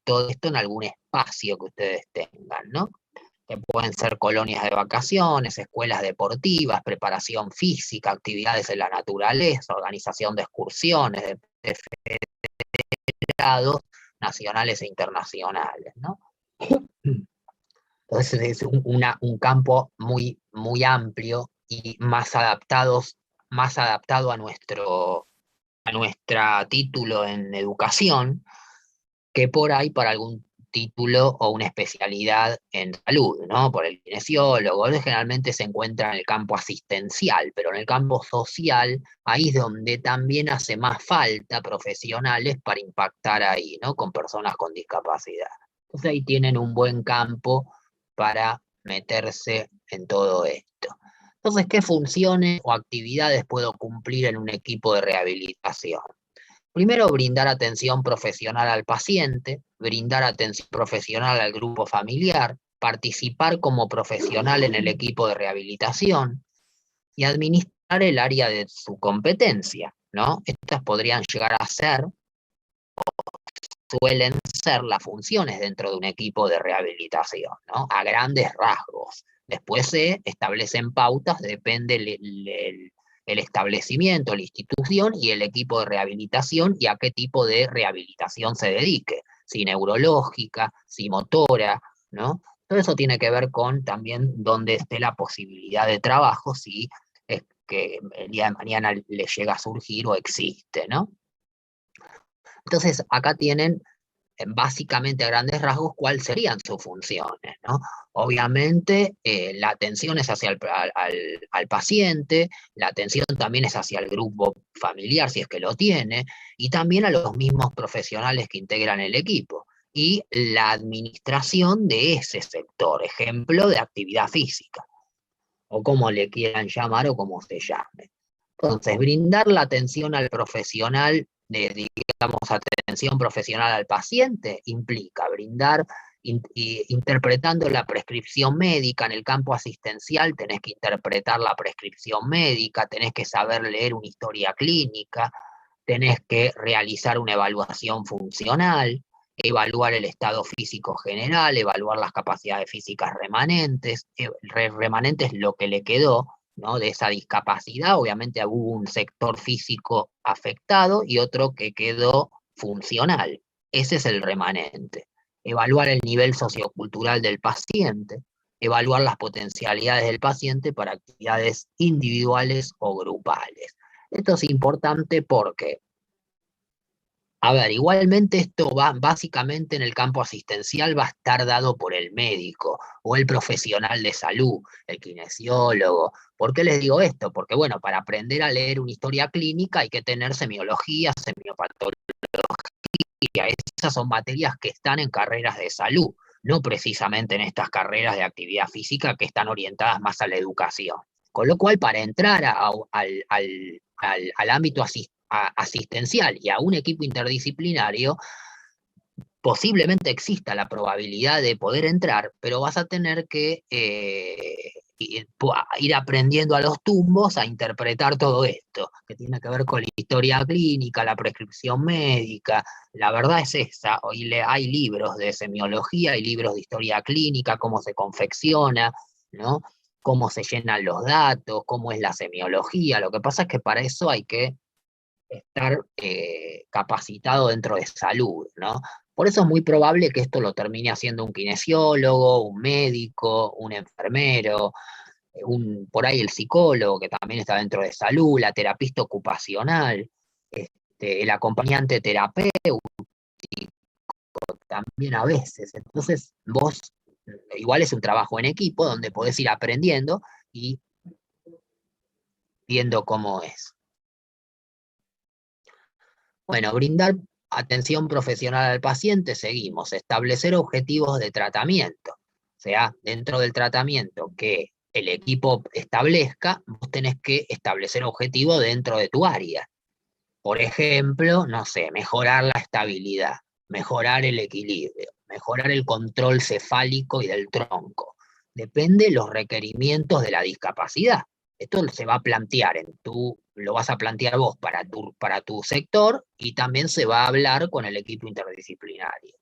todo esto en algún espacio que ustedes tengan, ¿no? Que pueden ser colonias de vacaciones, escuelas deportivas, preparación física, actividades en la naturaleza, organización de excursiones, de federados nacionales e internacionales, ¿no? Entonces es un campo muy, muy amplio y más adaptado a nuestra título en educación, que por ahí para algún título o una especialidad en salud, ¿no? Por el kinesiólogo, él generalmente se encuentra en el campo asistencial, pero en el campo social, ahí es donde también hace más falta profesionales para impactar ahí, ¿no? Con personas con discapacidad. Entonces ahí tienen un buen campo para meterse en todo esto. Entonces, ¿qué funciones o actividades puedo cumplir en un equipo de rehabilitación? Primero, brindar atención profesional al paciente, brindar atención profesional al grupo familiar, participar como profesional en el equipo de rehabilitación y administrar el área de su competencia, ¿no? Estas podrían llegar a ser, suelen ser las funciones dentro de un equipo de rehabilitación, ¿no? A grandes rasgos. Después se establecen pautas, depende el establecimiento, la institución y el equipo de rehabilitación y a qué tipo de rehabilitación se dedique, si neurológica, si motora, ¿no? Todo eso tiene que ver con también dónde esté la posibilidad de trabajo, si es que el día de mañana le llega a surgir o existe, ¿no? Entonces, acá tienen básicamente a grandes rasgos cuáles serían sus funciones, ¿no? Obviamente la atención es hacia al paciente, la atención también es hacia el grupo familiar si es que lo tiene, y también a los mismos profesionales que integran el equipo, y la administración de ese sector, ejemplo de actividad física, o como le quieran llamar o como se llame. Entonces, brindar la atención al profesional, digamos, atención profesional al paciente, implica brindar, interpretando la prescripción médica en el campo asistencial, tenés que interpretar la prescripción médica, tenés que saber leer una historia clínica, tenés que realizar una evaluación funcional, evaluar el estado físico general, evaluar las capacidades físicas remanentes, remanentes lo que le quedó, ¿no? De esa discapacidad. Obviamente hubo un sector físico afectado y otro que quedó funcional. Ese es el remanente. Evaluar el nivel sociocultural del paciente, evaluar las potencialidades del paciente para actividades individuales o grupales. Esto es importante porque, a ver, igualmente esto va básicamente en el campo asistencial, va a estar dado por el médico o el profesional de salud, el kinesiólogo. ¿Por qué les digo esto? Porque, bueno, para aprender a leer una historia clínica hay que tener semiología, semiopatología. Esas son materias que están en carreras de salud, no precisamente en estas carreras de actividad física que están orientadas más a la educación. Con lo cual, para entrar al ámbito asistencial y a un equipo interdisciplinario, posiblemente exista la probabilidad de poder entrar, pero vas a tener que ir aprendiendo a los tumbos a interpretar todo esto, que tiene que ver con la historia clínica, la prescripción médica. La verdad es esa, hoy hay libros de semiología, hay libros de historia clínica, cómo se confecciona, ¿no? Cómo se llenan los datos, cómo es la semiología. Lo que pasa es que para eso hay que estar capacitado dentro de salud, ¿no? Por eso es muy probable que esto lo termine haciendo un kinesiólogo, un médico, un enfermero, por ahí el psicólogo, que también está dentro de salud, la terapista ocupacional, el acompañante terapéutico también a veces. Entonces, vos, igual es un trabajo en equipo donde podés ir aprendiendo y viendo cómo es. Bueno, brindar atención profesional al paciente, seguimos. Establecer objetivos de tratamiento. O sea, dentro del tratamiento que el equipo establezca, vos tenés que establecer objetivos dentro de tu área. Por ejemplo, no sé, mejorar la estabilidad, mejorar el equilibrio, mejorar el control cefálico y del tronco. Depende de los requerimientos de la discapacidad. Esto se va a plantear lo vas a plantear vos para tu sector y también se va a hablar con el equipo interdisciplinario.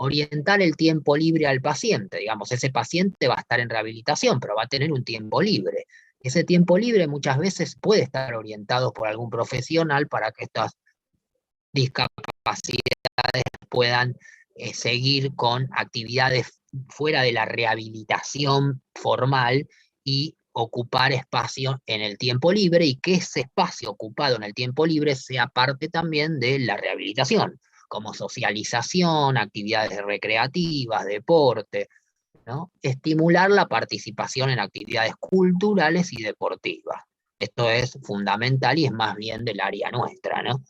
orientar el tiempo libre al paciente. Digamos, ese paciente va a estar en rehabilitación, pero va a tener un tiempo libre. Ese tiempo libre muchas veces puede estar orientado por algún profesional para que estas discapacidades puedan seguir con actividades fuera de la rehabilitación formal y ocupar espacio en el tiempo libre, y que ese espacio ocupado en el tiempo libre sea parte también de la rehabilitación, como socialización, actividades recreativas, deporte, ¿no? Estimular la participación en actividades culturales y deportivas. Esto es fundamental y es más bien del área nuestra, ¿no?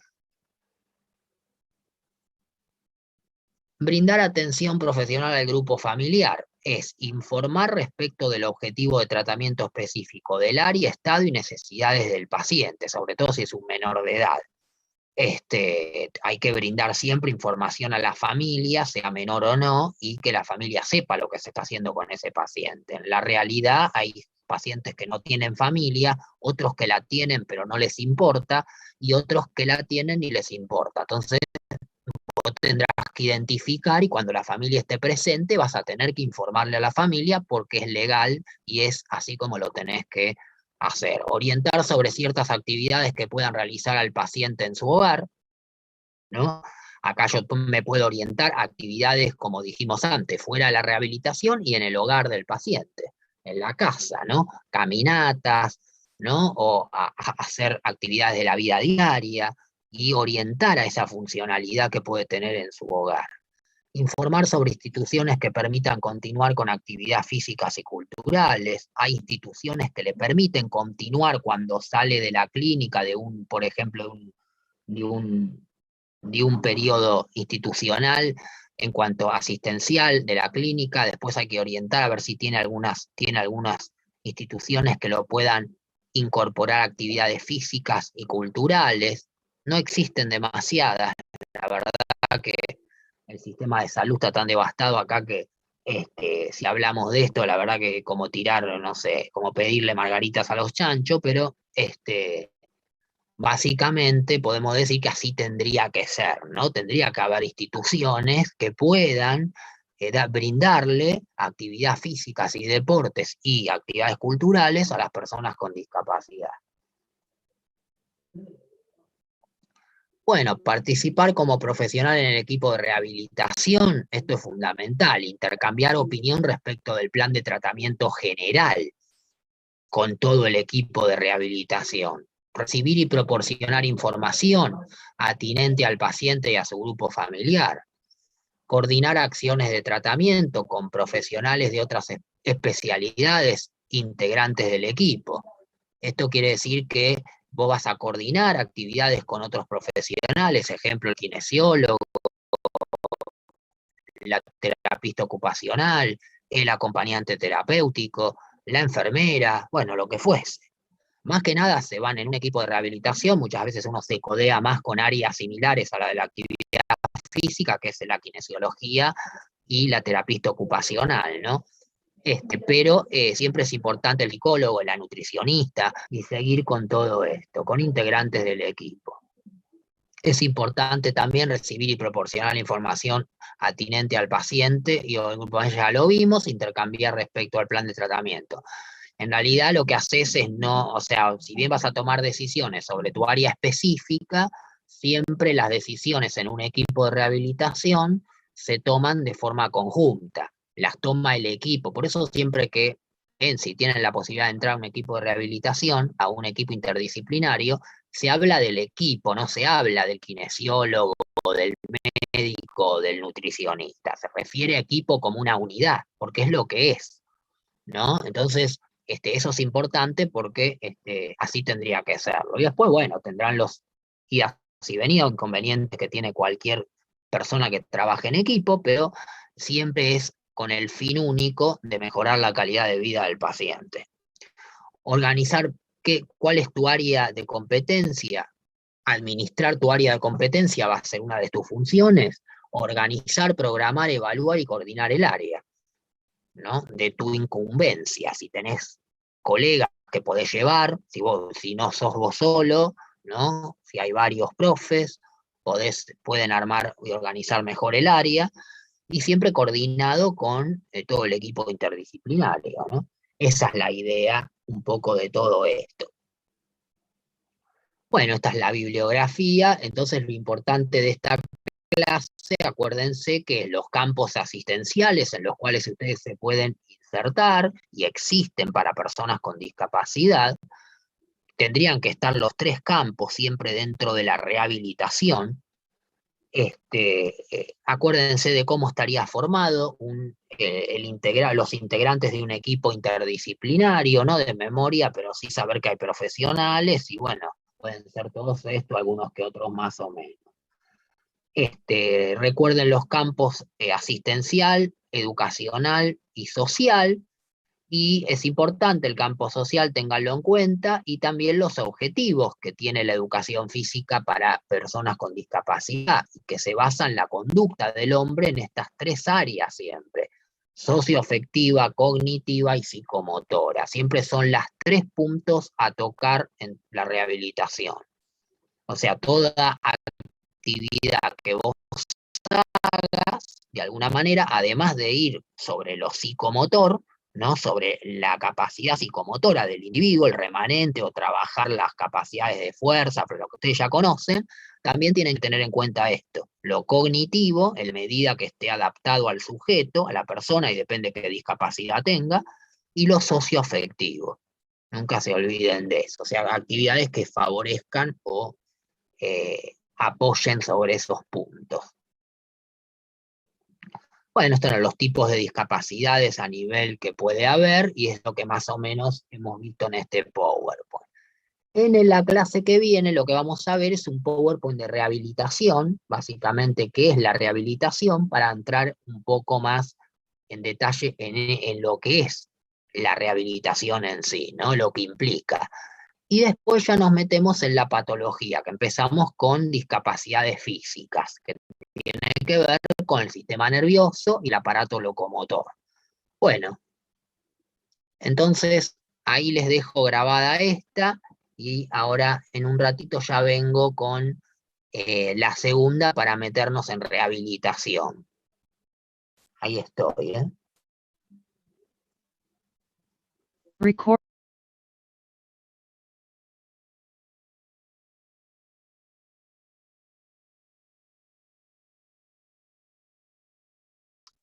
Brindar atención profesional al grupo familiar es informar respecto del objetivo de tratamiento específico del área, estado y necesidades del paciente, sobre todo si es un menor de edad. Hay que brindar siempre información a la familia, sea menor o no, y que la familia sepa lo que se está haciendo con ese paciente. En la realidad hay pacientes que no tienen familia, otros que la tienen pero no les importa, y otros que la tienen y les importa. Entonces, vos tendrás que identificar, y cuando la familia esté presente vas a tener que informarle a la familia porque es legal y es así como lo tenés que hacer. Orientar sobre ciertas actividades que puedan realizar al paciente en su hogar, ¿no? Acá yo me puedo orientar a actividades, como dijimos antes, fuera de la rehabilitación y en el hogar del paciente, en la casa, ¿no? Caminatas, ¿no? O a hacer actividades de la vida diaria y orientar a esa funcionalidad que puede tener en su hogar. Informar sobre instituciones que permitan continuar con actividades físicas y culturales. Hay instituciones que le permiten continuar cuando sale de la clínica de un, por ejemplo, de un de un periodo institucional en cuanto asistencial de la clínica. Después hay que orientar a ver si tiene algunas instituciones que lo puedan incorporar actividades físicas y culturales. No existen demasiadas, la verdad que el sistema de salud está tan devastado acá que si hablamos de esto, la verdad que como tirar, no sé, como pedirle margaritas a los chanchos, pero básicamente podemos decir que así tendría que ser, ¿no? Tendría que haber instituciones que puedan brindarle actividades físicas y deportes y actividades culturales a las personas con discapacidad. Bueno, participar como profesional en el equipo de rehabilitación, esto es fundamental, intercambiar opinión respecto del plan de tratamiento general con todo el equipo de rehabilitación. Recibir y proporcionar información atinente al paciente y a su grupo familiar. Coordinar acciones de tratamiento con profesionales de otras especialidades integrantes del equipo. Esto quiere decir que vos vas a coordinar actividades con otros profesionales, ejemplo, el kinesiólogo, la terapista ocupacional, el acompañante terapéutico, la enfermera, bueno, lo que fuese. Más que nada se van en un equipo de rehabilitación, muchas veces uno se codea más con áreas similares a la de la actividad física, que es la kinesiología y la terapista ocupacional, ¿no? Pero siempre es importante el psicólogo, la nutricionista, y seguir con todo esto, con integrantes del equipo. Es importante también recibir y proporcionar la información atinente al paciente, y ya lo vimos, intercambiar respecto al plan de tratamiento. En realidad lo que haces es no, o sea, si bien vas a tomar decisiones sobre tu área específica, siempre las decisiones en un equipo de rehabilitación se toman de forma conjunta, las toma el equipo. Por eso siempre que si tienen la posibilidad de entrar a un equipo de rehabilitación, a un equipo interdisciplinario, se habla del equipo, no se habla del kinesiólogo, del médico, del nutricionista. Se refiere a equipo como una unidad, porque es lo que es, ¿no? Entonces, eso es importante porque así tendría que serlo. Y después, bueno, tendrán los idas y venidas, inconvenientes que tiene cualquier persona que trabaje en equipo, pero siempre es con el fin único de mejorar la calidad de vida del paciente. Organizar cuál es tu área de competencia. Administrar tu área de competencia va a ser una de tus funciones. Organizar, programar, evaluar y coordinar el área, ¿no? De tu incumbencia. Si tenés colegas que podés llevar, si no sos vos solo, ¿no? Si hay varios profes, pueden armar y organizar mejor el área. y siempre coordinado con todo el equipo interdisciplinario, ¿no? Esa es la idea un poco de todo esto. Bueno, esta es la bibliografía, entonces lo importante de esta clase, acuérdense que los campos asistenciales en los cuales ustedes se pueden insertar y existen para personas con discapacidad, tendrían que estar los tres campos siempre dentro de la rehabilitación. Acuérdense de cómo estaría formado los integrantes de un equipo interdisciplinario, no de memoria, pero sí saber que hay profesionales y bueno, pueden ser todos esto, algunos que otros más o menos. Recuerden los campos asistencial, educacional y social, y es importante el campo social, ténganlo en cuenta, y también los objetivos que tiene la educación física para personas con discapacidad, que se basan en la conducta del hombre en estas tres áreas siempre: socioafectiva, cognitiva y psicomotora. Siempre son las tres puntos a tocar en la rehabilitación. O sea, toda actividad que vos hagas, de alguna manera, además de ir sobre lo psicomotor, ¿no? Sobre la capacidad psicomotora del individuo, el remanente, o trabajar las capacidades de fuerza, pero lo que ustedes ya conocen, también tienen que tener en cuenta esto: lo cognitivo, en medida que esté adaptado al sujeto, a la persona, y depende de qué discapacidad tenga, y lo socioafectivo. Nunca se olviden de eso, o sea, actividades que favorezcan o apoyen sobre esos puntos. Bueno, estos eran los tipos de discapacidades a nivel que puede haber, y es lo que más o menos hemos visto en este PowerPoint. En la clase que viene lo que vamos a ver es un PowerPoint de rehabilitación, básicamente qué es la rehabilitación, para entrar un poco más en detalle en lo que es la rehabilitación en sí, ¿no? Lo que implica. Y después ya nos metemos en la patología, que empezamos con discapacidades físicas, que tienen que ver con el sistema nervioso y el aparato locomotor. Bueno, entonces ahí les dejo grabada esta, y ahora en un ratito ya vengo con la segunda para meternos en rehabilitación. Ahí estoy, ¿eh? Record.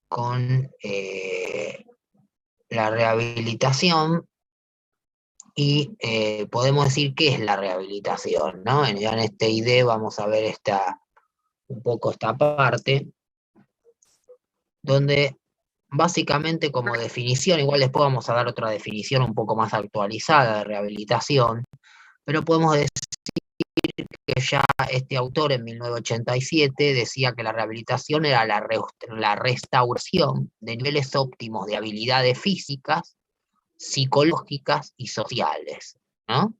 Con la rehabilitación, y podemos decir qué es la rehabilitación, ¿no? Ya en este ID vamos a ver un poco esta parte, donde básicamente como definición, igual después vamos a dar otra definición un poco más actualizada de rehabilitación, pero podemos decir que ya este autor en 1987 decía que la rehabilitación era la restauración de niveles óptimos de habilidades físicas, psicológicas y sociales, ¿no?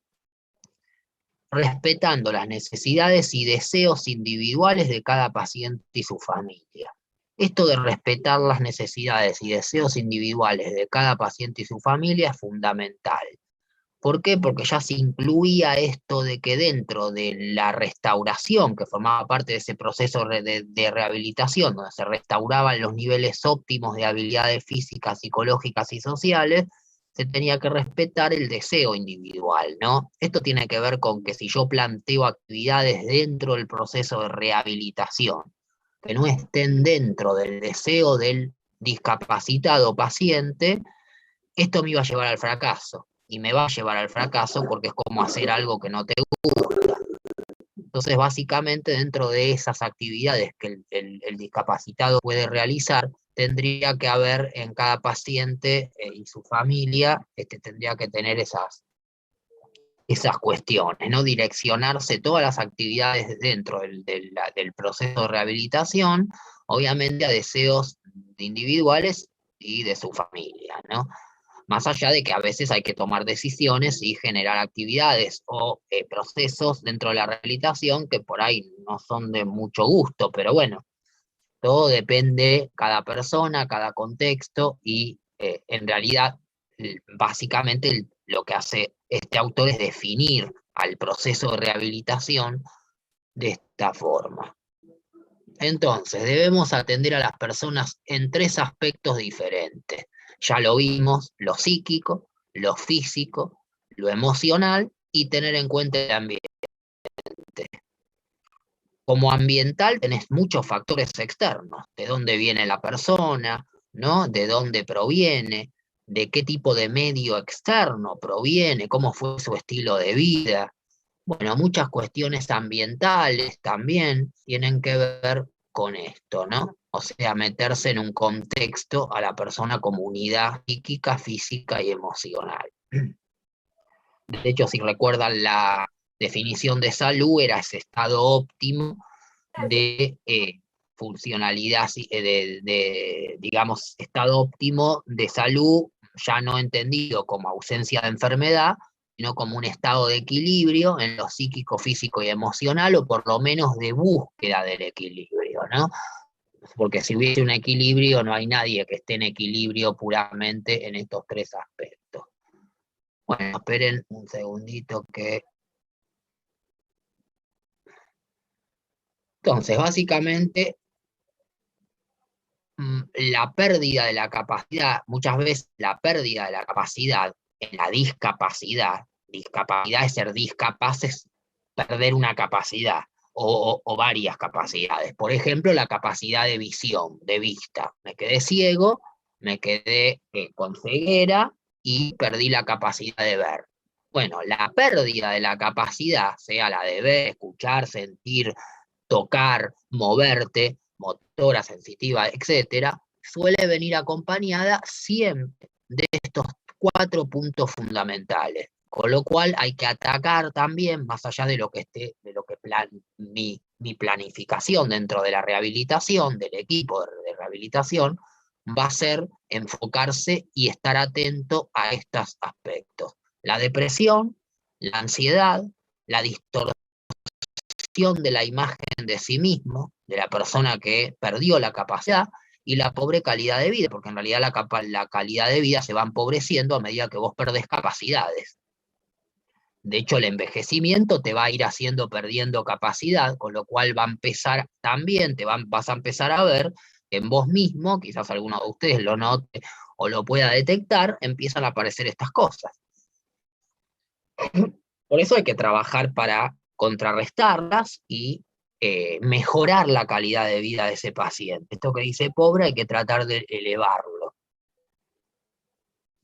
Respetando las necesidades y deseos individuales de cada paciente y su familia. Esto de respetar las necesidades y deseos individuales de cada paciente y su familia es fundamental. ¿Por qué? Porque ya se incluía esto de que dentro de la restauración, que formaba parte de ese proceso de rehabilitación, donde se restauraban los niveles óptimos de habilidades físicas, psicológicas y sociales, se tenía que respetar el deseo individual, ¿no? Esto tiene que ver con que si yo planteo actividades dentro del proceso de rehabilitación, que no estén dentro del deseo del discapacitado paciente, esto me iba a llevar al fracaso, y me va a llevar al fracaso porque es como hacer algo que no te gusta. Entonces, básicamente, dentro de esas actividades que el discapacitado puede realizar, tendría que haber en cada paciente y su familia, tendría que tener esas cuestiones, ¿no? Direccionarse todas las actividades dentro del proceso de rehabilitación, obviamente a deseos individuales y de su familia, ¿no? Más allá de que a veces hay que tomar decisiones y generar actividades o procesos dentro de la rehabilitación que por ahí no son de mucho gusto, pero bueno, todo depende cada persona, cada contexto, y en realidad básicamente lo que hace este autor es definir al proceso de rehabilitación de esta forma. Entonces, debemos atender a las personas en 3 aspectos diferentes. Ya lo vimos, lo psíquico, lo físico, lo emocional y tener en cuenta el ambiente. Como ambiental tenés muchos factores externos, de dónde viene la persona, ¿no? De dónde proviene, de qué tipo de medio externo proviene, cómo fue su estilo de vida. Bueno, muchas cuestiones ambientales también tienen que ver con esto, ¿no? O sea, meterse en un contexto a la persona como unidad psíquica, física y emocional. De hecho, si recuerdan la definición de salud, era ese estado óptimo de funcionalidad, digamos, estado óptimo de salud, ya no entendido como ausencia de enfermedad, sino como un estado de equilibrio en lo psíquico, físico y emocional, o por lo menos de búsqueda del equilibrio, ¿no? Porque si hubiese un equilibrio, no hay nadie que esté en equilibrio puramente en estos 3 aspectos. Bueno, esperen un segundito que... Entonces, básicamente, la pérdida de la capacidad, muchas veces la pérdida de la capacidad en la discapacidad es ser discapaz, es perder una capacidad o varias capacidades. Por ejemplo, la capacidad de visión, de vista. Me quedé ciego, me quedé con ceguera y perdí la capacidad de ver. Bueno, la pérdida de la capacidad, sea la de ver, escuchar, sentir, tocar, moverte, motora, sensitiva, etcétera, suele venir acompañada siempre de estos 4 puntos fundamentales. Con lo cual hay que atacar también, más allá de lo que esté, de lo que mi planificación dentro de la rehabilitación, del equipo de rehabilitación, va a ser enfocarse y estar atento a estos aspectos. La depresión, la ansiedad, la distorsión de la imagen de sí mismo, de la persona que perdió la capacidad, y la pobre calidad de vida, porque en realidad la calidad de vida se va empobreciendo a medida que vos perdés capacidades. De hecho, el envejecimiento te va a ir haciendo perdiendo capacidad, con lo cual va a empezar también, vas a empezar a ver que en vos mismo, quizás alguno de ustedes lo note o lo pueda detectar, empiezan a aparecer estas cosas. Por eso hay que trabajar para contrarrestarlas y mejorar la calidad de vida de ese paciente. Esto que dice pobre hay que tratar de elevarlo.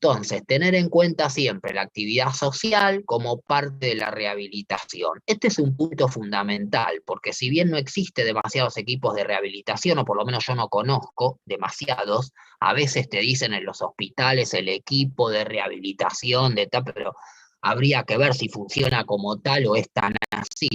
Entonces, tener en cuenta siempre la actividad social como parte de la rehabilitación. Este es un punto fundamental, porque si bien no existe demasiados equipos de rehabilitación, o por lo menos yo no conozco demasiados, a veces te dicen en los hospitales el equipo de rehabilitación, pero habría que ver si funciona como tal o es tan así.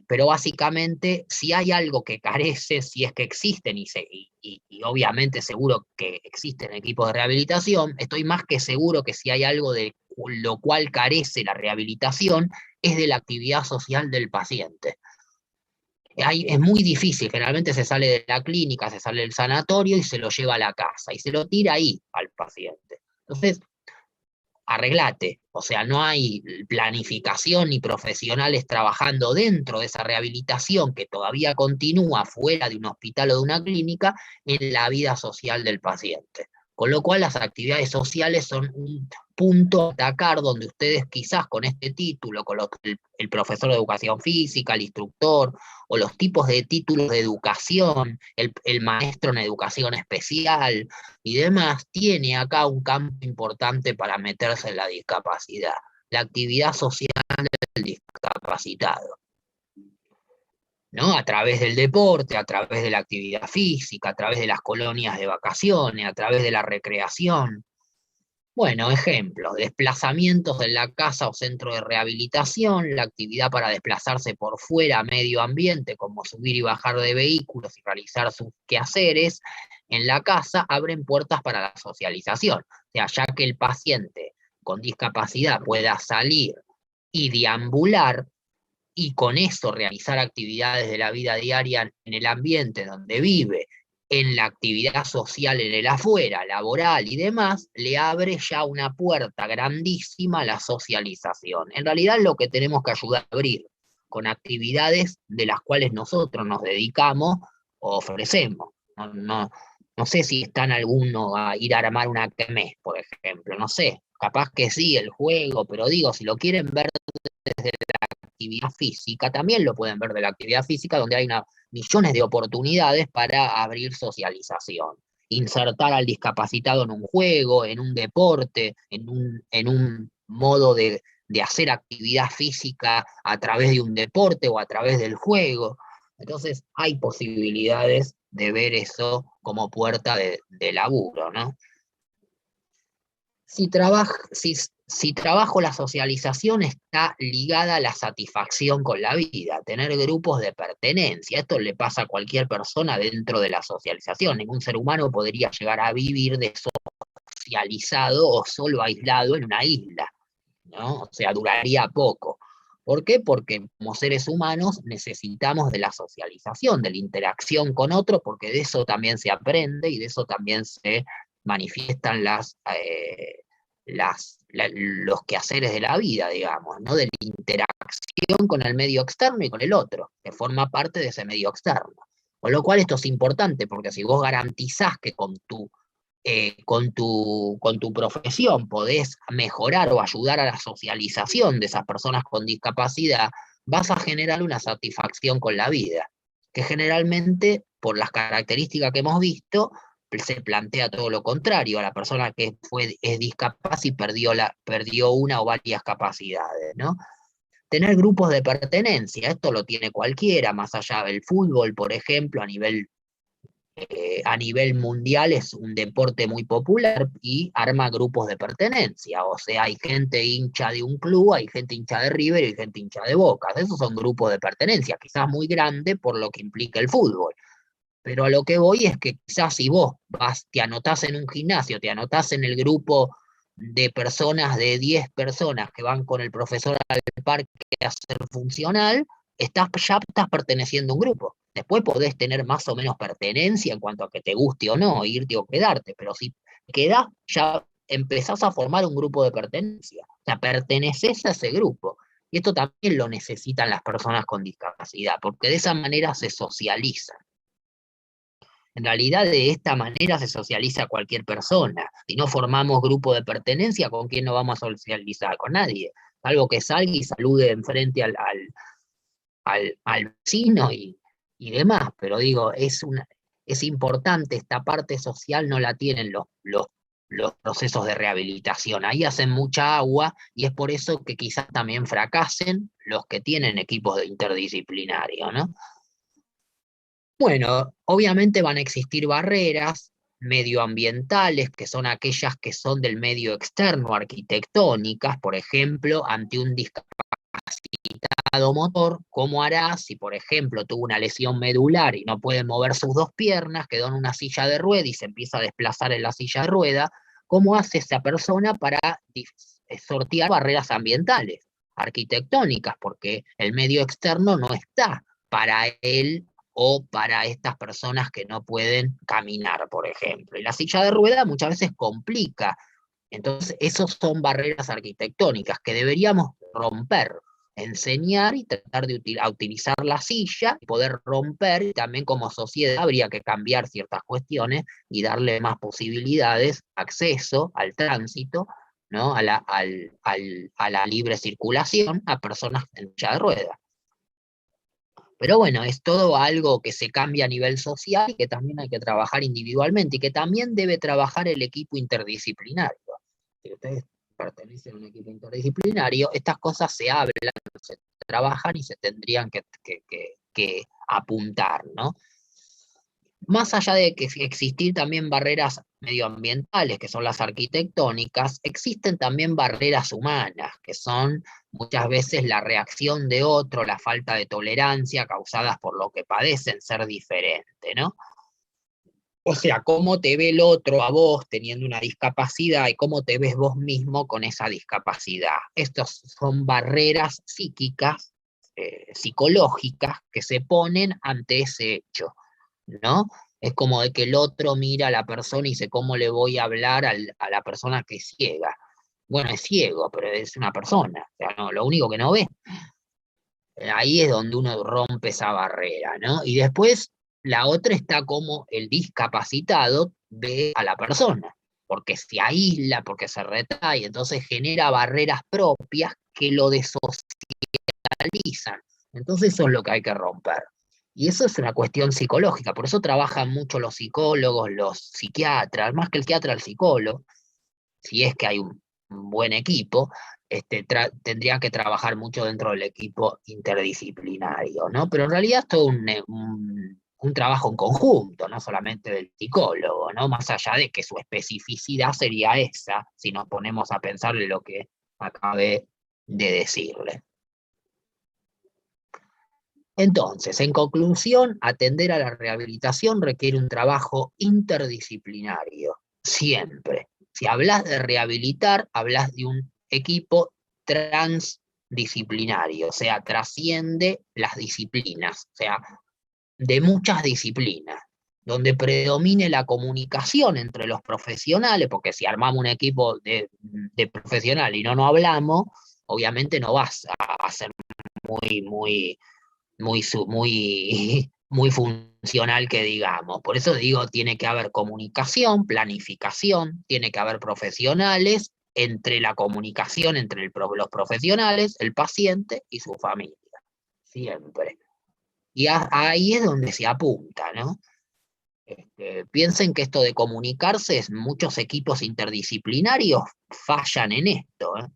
Pero básicamente, si hay algo que carece, si es que existen, y obviamente seguro que existen equipos de rehabilitación, estoy más que seguro que si hay algo de lo cual carece la rehabilitación, es de la actividad social del paciente. Es muy difícil, generalmente se sale de la clínica, se sale del sanatorio y se lo lleva a la casa, y se lo tira ahí al paciente. Entonces, arreglate. O sea, no hay planificación ni profesionales trabajando dentro de esa rehabilitación que todavía continúa fuera de un hospital o de una clínica en la vida social del paciente. Con lo cual las actividades sociales son un punto a atacar donde ustedes quizás con este título, con el profesor de educación física, el instructor, o los tipos de títulos de educación, el maestro en educación especial, y demás, tiene acá un campo importante para meterse en la discapacidad, la actividad social del discapacitado, ¿no? A través del deporte, a través de la actividad física, a través de las colonias de vacaciones, a través de la recreación. Bueno, ejemplos, desplazamientos en la casa o centro de rehabilitación, la actividad para desplazarse por fuera a medio ambiente, como subir y bajar de vehículos y realizar sus quehaceres en la casa, abren puertas para la socialización. O sea, ya que el paciente con discapacidad pueda salir y deambular, y con eso realizar actividades de la vida diaria en el ambiente donde vive, en la actividad social en el afuera, laboral y demás, le abre ya una puerta grandísima a la socialización. En realidad es lo que tenemos que ayudar a abrir con actividades de las cuales nosotros nos dedicamos o ofrecemos. No sé si están alguno a ir a armar una kermés, por ejemplo, no sé, capaz que sí, el juego, pero digo, si lo quieren ver desde la actividad física, también lo pueden ver de la actividad física, donde hay millones de oportunidades para abrir socialización. Insertar al discapacitado en un juego, en un deporte, en un modo de hacer actividad física a través de un deporte o a través del juego. Entonces hay posibilidades de ver eso como puerta de laburo, ¿no? Si trabajo la socialización está ligada a la satisfacción con la vida, tener grupos de pertenencia. Esto le pasa a cualquier persona dentro de la socialización. Ningún ser humano podría llegar a vivir desocializado o solo aislado en una isla, ¿no? O sea, duraría poco. ¿Por qué? Porque como seres humanos necesitamos de la socialización, de la interacción con otros, porque de eso también se aprende y de eso también se manifiestan los quehaceres de la vida, digamos, ¿no? De la interacción con el medio externo y con el otro, que forma parte de ese medio externo. Con lo cual esto es importante, porque si vos garantizás que con tu profesión podés mejorar o ayudar a la socialización de esas personas con discapacidad, vas a generar una satisfacción con la vida, que generalmente, por las características que hemos visto, se plantea todo lo contrario, a la persona que es discapaz y perdió una o varias capacidades, ¿no? Tener grupos de pertenencia, esto lo tiene cualquiera, más allá del fútbol, por ejemplo, a nivel mundial es un deporte muy popular y arma grupos de pertenencia. O sea, hay gente hincha de un club, hay gente hincha de River y hay gente hincha de Boca. Esos son grupos de pertenencia, quizás muy grandes por lo que implica el fútbol. Pero a lo que voy es que quizás si vos te anotás en un gimnasio, te anotás en el grupo de personas, de 10 personas que van con el profesor al parque a hacer funcional, ya estás perteneciendo a un grupo. Después podés tener más o menos pertenencia en cuanto a que te guste o no, irte o quedarte, pero si quedás, ya empezás a formar un grupo de pertenencia. O sea, perteneces a ese grupo. Y esto también lo necesitan las personas con discapacidad, porque de esa manera se socializan. En realidad, de esta manera se socializa cualquier persona. Si no formamos grupo de pertenencia, ¿con quién no vamos a socializar? Con nadie. Algo que salga y salude enfrente al vecino y demás. Pero digo, es importante, esta parte social no la tienen los procesos de rehabilitación. Ahí hacen mucha agua y es por eso que quizás también fracasen los que tienen equipos de interdisciplinario, ¿no? Bueno, obviamente van a existir barreras medioambientales, que son aquellas que son del medio externo, arquitectónicas, por ejemplo, ante un discapacitado motor, ¿cómo hará si, por ejemplo, tuvo una lesión medular y no puede mover sus dos piernas, quedó en una silla de rueda y se empieza a desplazar en la silla de rueda? ¿Cómo hace esa persona para sortear barreras ambientales, arquitectónicas? Porque el medio externo no está para él o para estas personas que no pueden caminar, por ejemplo. Y la silla de rueda muchas veces complica. Entonces, esos son barreras arquitectónicas que deberíamos romper, enseñar y tratar de utilizar la silla y poder romper, y también como sociedad habría que cambiar ciertas cuestiones y darle más posibilidades, acceso al tránsito, ¿no? A la libre circulación a personas en silla de ruedas. Pero bueno, es todo algo que se cambia a nivel social y que también hay que trabajar individualmente y que también debe trabajar el equipo interdisciplinario. Si ustedes pertenecen a un equipo interdisciplinario, estas cosas se hablan, se trabajan y se tendrían que apuntar, ¿no? Más allá de que existir también barreras medioambientales, que son las arquitectónicas, existen también barreras humanas, que son muchas veces la reacción de otro, la falta de tolerancia causadas por lo que padecen ser diferente, ¿no? O sea, cómo te ve el otro a vos teniendo una discapacidad y cómo te ves vos mismo con esa discapacidad. Estas son barreras psíquicas, psicológicas, que se ponen ante ese hecho, ¿no? Es como de que el otro mira a la persona y dice, ¿cómo le voy a hablar a la persona que es ciega? Bueno, es ciego, pero es una persona, o sea, no, lo único que no ve. Ahí es donde uno rompe esa barrera, ¿no? Y después la otra está como el discapacitado ve a la persona, porque se aísla, porque se retrae, entonces genera barreras propias que lo desocializan. Entonces eso es lo que hay que romper. Y eso es una cuestión psicológica, por eso trabajan mucho los psicólogos, los psiquiatras, más que el psiquiatra, el psicólogo, si es que hay un buen equipo, tendrían que trabajar mucho dentro del equipo interdisciplinario, ¿no? Pero en realidad es todo un trabajo en conjunto, no solamente del psicólogo, ¿no? Más allá de que su especificidad sería esa, si nos ponemos a pensar en lo que acabé de decirle. Entonces, en conclusión, atender a la rehabilitación requiere un trabajo interdisciplinario, siempre. Si hablas de rehabilitar, hablas de un equipo transdisciplinario, o sea, trasciende las disciplinas, o sea, de muchas disciplinas, donde predomine la comunicación entre los profesionales, porque si armamos un equipo de profesional y no hablamos, obviamente no vas a ser muy muy funcional que digamos. Por eso digo, tiene que haber comunicación, planificación, tiene que haber profesionales, entre la comunicación entre los profesionales, el paciente y su familia, siempre. Y ahí es donde se apunta, ¿no? Piensen que esto de comunicarse, muchos equipos interdisciplinarios fallan en esto, ¿eh?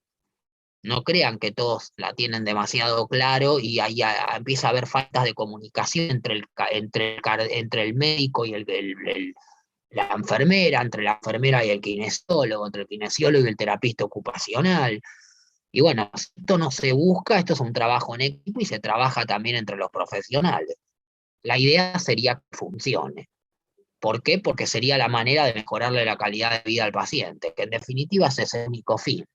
No crean que todos la tienen demasiado claro y ahí empieza a haber faltas de comunicación entre el médico y la enfermera, entre la enfermera y el kinesiólogo, entre el kinesiólogo y el terapista ocupacional. Y bueno, si esto no se busca, esto es un trabajo en equipo y se trabaja también entre los profesionales. La idea sería que funcione. ¿Por qué? Porque sería la manera de mejorarle la calidad de vida al paciente, que en definitiva ese es el único fin.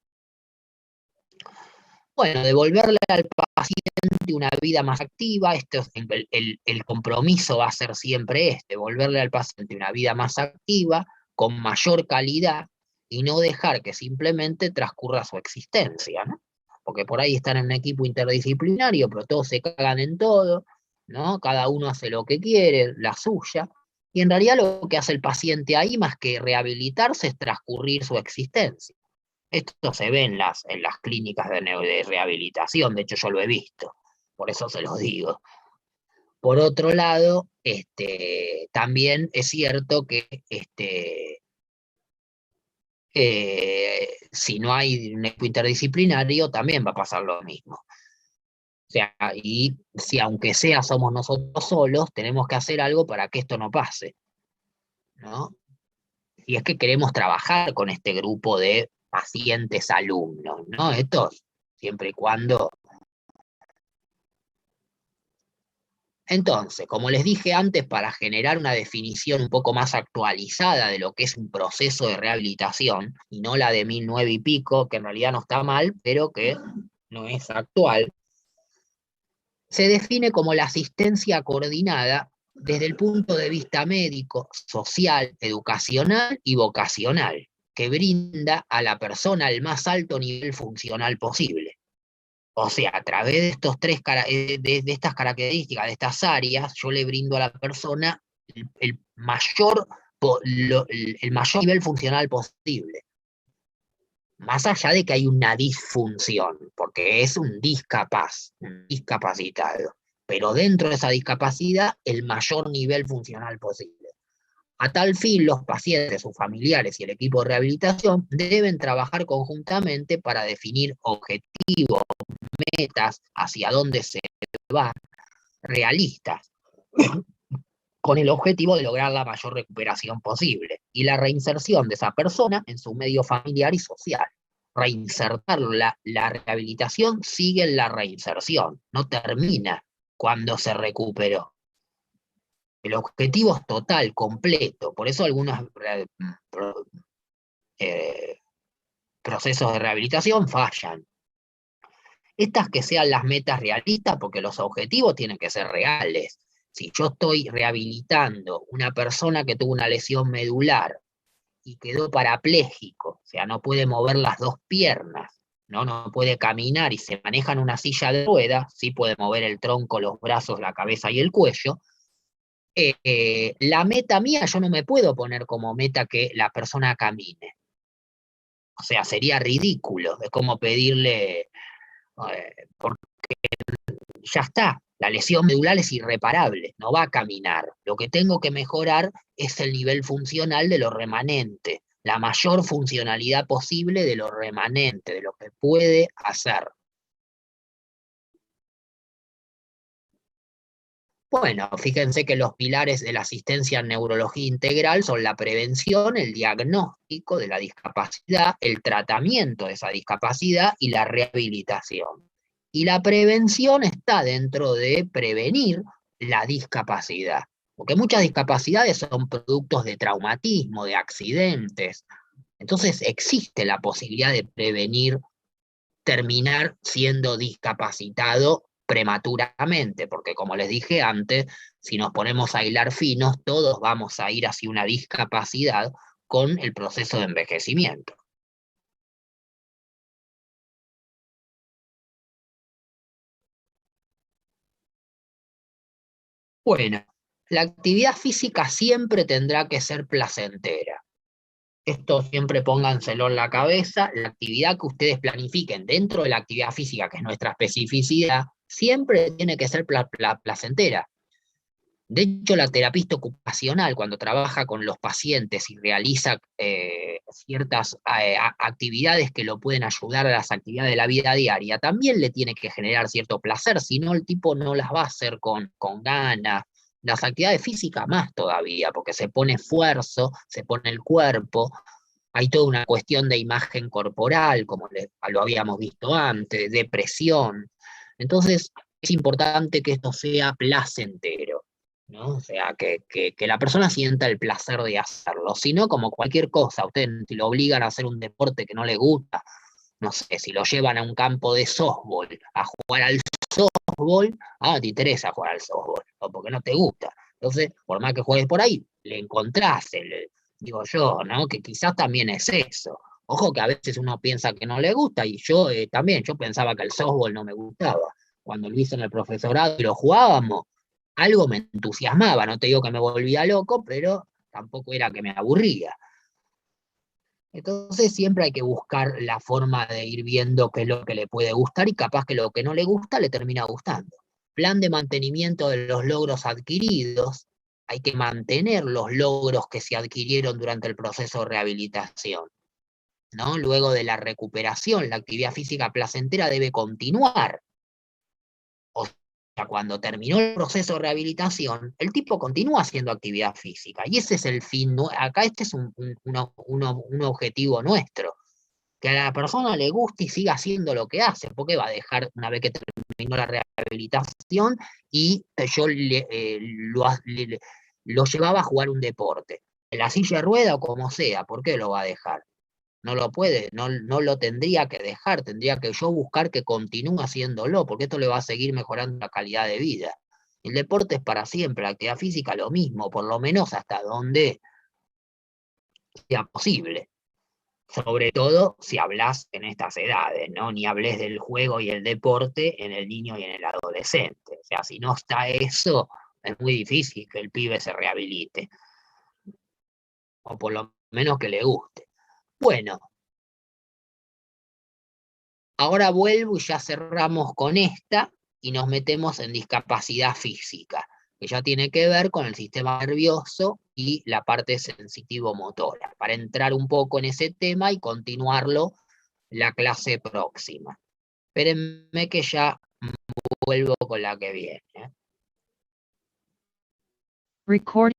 Bueno, devolverle al paciente una vida más activa, el compromiso va a ser siempre devolverle al paciente una vida más activa, con mayor calidad, y no dejar que simplemente transcurra su existencia, ¿no? Porque por ahí están en un equipo interdisciplinario, pero todos se cagan en todo, ¿no? Cada uno hace lo que quiere, la suya, y en realidad lo que hace el paciente ahí, más que rehabilitarse, es transcurrir su existencia. Esto se ve en las clínicas de rehabilitación, de hecho yo lo he visto, por eso se los digo. Por otro lado, también es cierto que si no hay un equipo interdisciplinario, también va a pasar lo mismo. O sea, y si aunque sea somos nosotros solos, tenemos que hacer algo para que esto no pase, ¿no? Y es que queremos trabajar con este grupo de pacientes alumnos, ¿no? Esto siempre y cuando. Entonces, como les dije antes, para generar una definición un poco más actualizada de lo que es un proceso de rehabilitación, y no la de 1900 y pico, que en realidad no está mal, pero que no es actual, se define como la asistencia coordinada desde el punto de vista médico, social, educacional y vocacional, que brinda a la persona el más alto nivel funcional posible. O sea, a través de de estas características, de estas áreas, yo le brindo a la persona el el mayor nivel funcional posible. Más allá de que hay una disfunción, porque es un discapacitado. Pero dentro de esa discapacidad, el mayor nivel funcional posible. A tal fin, los pacientes, sus familiares y el equipo de rehabilitación deben trabajar conjuntamente para definir objetivos, metas, hacia dónde se va, realistas, con el objetivo de lograr la mayor recuperación posible y la reinserción de esa persona en su medio familiar y social. Reinsertarlo, la rehabilitación sigue en la reinserción, no termina cuando se recuperó. El objetivo es total, completo, por eso algunos procesos de rehabilitación fallan. Estas que sean las metas realistas, porque los objetivos tienen que ser reales. Si yo estoy rehabilitando una persona que tuvo una lesión medular y quedó parapléjico, o sea, no puede mover las dos piernas, ¿no? No puede caminar y se maneja en una silla de ruedas, sí puede mover el tronco, los brazos, la cabeza y el cuello. La meta mía, yo no me puedo poner como meta que la persona camine. O sea, sería ridículo. Es como pedirle, porque ya está, la lesión medular es irreparable, no va a caminar. Lo que tengo que mejorar es el nivel funcional de lo remanente, la mayor funcionalidad posible de lo remanente, de lo que puede hacer. Bueno, fíjense que los pilares de la asistencia en neurología integral son la prevención, el diagnóstico de la discapacidad, el tratamiento de esa discapacidad y la rehabilitación. Y la prevención está dentro de prevenir la discapacidad, porque muchas discapacidades son productos de traumatismo, de accidentes. Entonces existe la posibilidad de prevenir terminar siendo discapacitado prematuramente, porque como les dije antes, si nos ponemos a hilar finos, todos vamos a ir hacia una discapacidad con el proceso de envejecimiento. Bueno, la actividad física siempre tendrá que ser placentera. Esto siempre pónganselo en la cabeza. La actividad que ustedes planifiquen dentro de la actividad física, que es nuestra especificidad, siempre tiene que ser placentera. De hecho, la terapista ocupacional, cuando trabaja con los pacientes y realiza ciertas actividades que lo pueden ayudar a las actividades de la vida diaria, también le tiene que generar cierto placer, si no el tipo no las va a hacer con ganas. Las actividades físicas más todavía, porque se pone esfuerzo, se pone el cuerpo, hay toda una cuestión de imagen corporal, como lo habíamos visto antes, de presión. Entonces, es importante que esto sea placentero, ¿no? O sea, que la persona sienta el placer de hacerlo. Si no, como cualquier cosa, ustedes si lo obligan a hacer un deporte que no le gusta, no sé, si lo llevan a un campo de softball, a jugar al softball, no te interesa jugar al softball, o porque no te gusta. Entonces, por más que juegues por ahí, le encontrás digo yo, ¿no? Que quizás también es eso. Ojo que a veces uno piensa que no le gusta, y yo también, yo pensaba que el softball no me gustaba. Cuando lo hice en el profesorado y lo jugábamos, algo me entusiasmaba, no te digo que me volvía loco, pero tampoco era que me aburría. Entonces siempre hay que buscar la forma de ir viendo qué es lo que le puede gustar y capaz que lo que no le gusta le termina gustando. Plan de mantenimiento de los logros adquiridos. Hay que mantener los logros que se adquirieron durante el proceso de rehabilitación, ¿no? Luego de la recuperación, la actividad física placentera debe continuar. O sea, cuando terminó el proceso de rehabilitación, el tipo continúa haciendo actividad física. Y ese es el fin. Acá este es un objetivo nuestro. Que a la persona le guste y siga haciendo lo que hace, porque va a dejar una vez que terminó la rehabilitación y yo lo llevaba a jugar un deporte, en la silla de rueda o como sea, ¿por qué lo va a dejar? No lo puede, no lo tendría que dejar, tendría que yo buscar que continúe haciéndolo, porque esto le va a seguir mejorando la calidad de vida. El deporte es para siempre, la actividad física lo mismo, por lo menos hasta donde sea posible. Sobre todo si hablas en estas edades, ¿no? Ni hables del juego y el deporte en el niño y en el adolescente. O sea, si no está eso, es muy difícil que el pibe se rehabilite, o por lo menos que le guste. Bueno, ahora vuelvo y ya cerramos con esta y nos metemos en discapacidad física, que ya tiene que ver con el sistema nervioso y la parte sensitivo-motora, para entrar un poco en ese tema y continuarlo la clase próxima. Espérenme que ya vuelvo con la que viene. Record.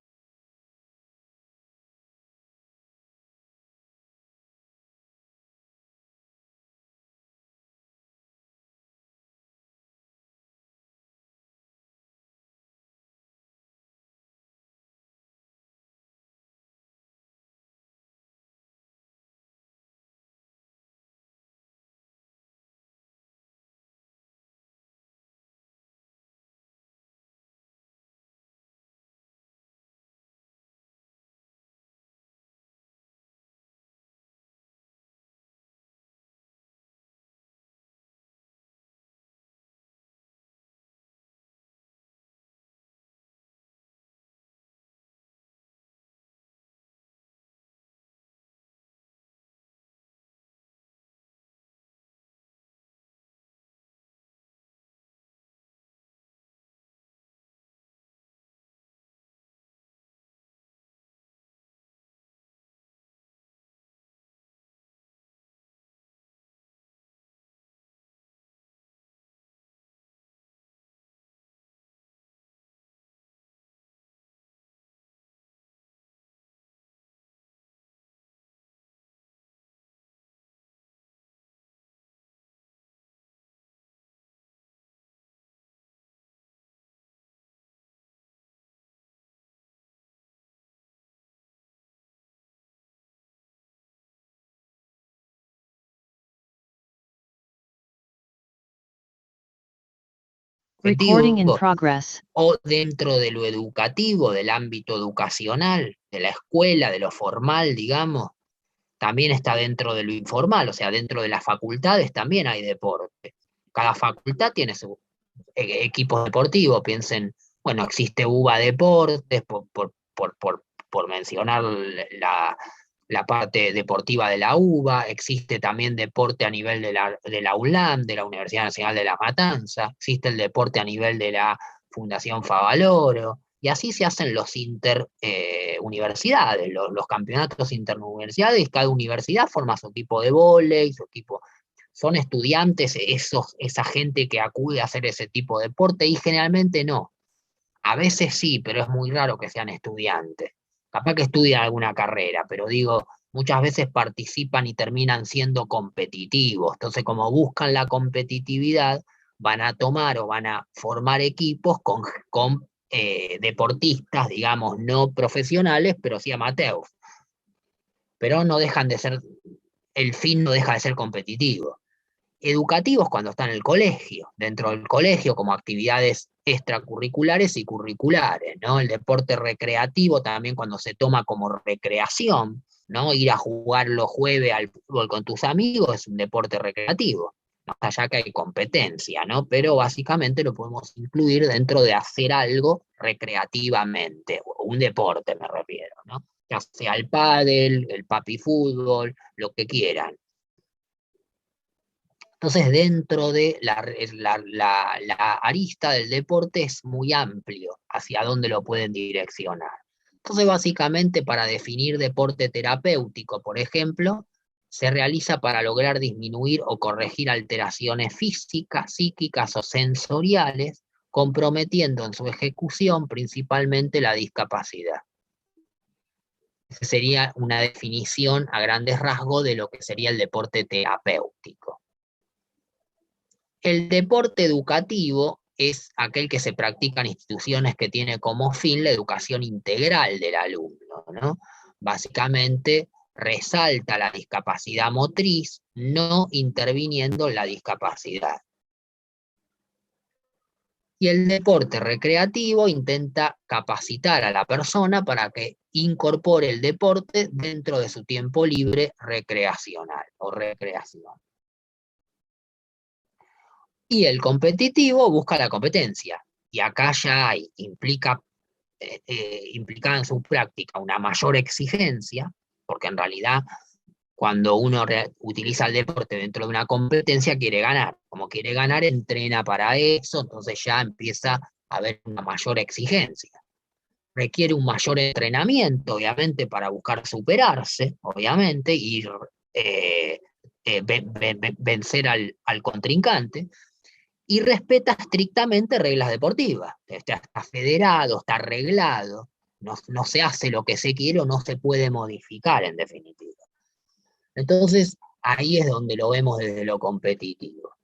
Recording in objetivo, progress. o dentro de lo educativo, del ámbito educacional, de la escuela, de lo formal, digamos, también está dentro de lo informal, o sea, dentro de las facultades también hay deporte. Cada facultad tiene su equipo deportivo, piensen, bueno, existe UBA Deportes, por mencionar la parte deportiva de la UBA, existe también deporte a nivel de la UNLAM, de la Universidad Nacional de La Matanza, existe el deporte a nivel de la Fundación Favaloro, y así se hacen los interuniversidades, los campeonatos interuniversidades, cada universidad forma su equipo de vóley, su equipo, son estudiantes esa gente que acude a hacer ese tipo de deporte, y generalmente no. A veces sí, pero es muy raro que sean estudiantes. Capaz que estudian alguna carrera, pero digo, muchas veces participan y terminan siendo competitivos. Entonces, como buscan la competitividad, van a tomar o van a formar equipos con deportistas, digamos, no profesionales, pero sí amateurs. Pero no dejan de ser, el fin no deja de ser competitivo. Educativos cuando están en el colegio, dentro del colegio como actividades extracurriculares y curriculares, ¿no? El deporte recreativo también cuando se toma como recreación, ¿no? Ir a jugar los jueves al fútbol con tus amigos es un deporte recreativo, más allá que hay competencia, ¿no? Pero básicamente lo podemos incluir dentro de hacer algo recreativamente, o un deporte me refiero, ¿no? Ya sea el pádel, el papi fútbol, lo que quieran. Entonces, dentro de la arista del deporte es muy amplio hacia dónde lo pueden direccionar. Entonces, básicamente, para definir deporte terapéutico, por ejemplo, se realiza para lograr disminuir o corregir alteraciones físicas, psíquicas o sensoriales, comprometiendo en su ejecución principalmente la discapacidad. Esa sería una definición a grandes rasgos de lo que sería el deporte terapéutico. El deporte educativo es aquel que se practica en instituciones que tiene como fin la educación integral del alumno, ¿no? Básicamente resalta la discapacidad motriz, no interviniendo en la discapacidad. Y el deporte recreativo intenta capacitar a la persona para que incorpore el deporte dentro de su tiempo libre recreacional o recreación. Y el competitivo busca la competencia. Y acá ya implica en su práctica una mayor exigencia, porque en realidad cuando uno utiliza el deporte dentro de una competencia quiere ganar. Como quiere ganar, entrena para eso, entonces ya empieza a haber una mayor exigencia. Requiere un mayor entrenamiento, obviamente, para buscar superarse, obviamente, y vencer al contrincante, y respeta estrictamente reglas deportivas. Está federado, está arreglado, no se hace lo que se quiere o no se puede modificar en definitiva. Entonces, ahí es donde lo vemos desde lo competitivo.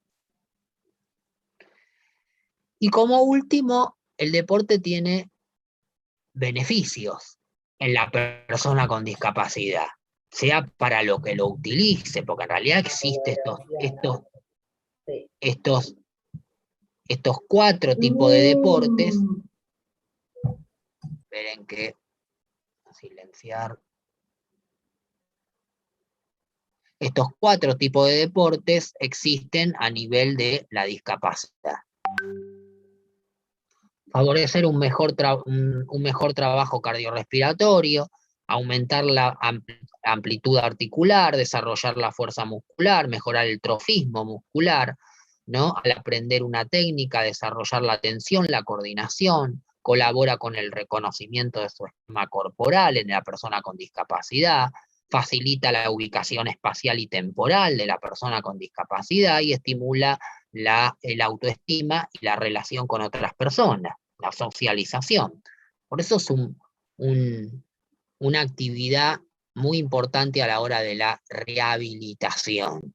Y como último, el deporte tiene beneficios en la persona con discapacidad, sea para lo que lo utilice, porque en realidad existen estos 4 tipos de deportes. Esperen que silenciar. Estos 4 tipos de deportes existen a nivel de la discapacidad. Favorecer un mejor trabajo cardiorrespiratorio, aumentar la amplitud articular, desarrollar la fuerza muscular, mejorar el trofismo muscular, ¿no? Al aprender una técnica, desarrollar la atención, la coordinación, colabora con el reconocimiento de su esquema corporal en la persona con discapacidad, facilita la ubicación espacial y temporal de la persona con discapacidad y estimula la autoestima y la relación con otras personas, la socialización. Por eso es una actividad muy importante a la hora de la rehabilitación.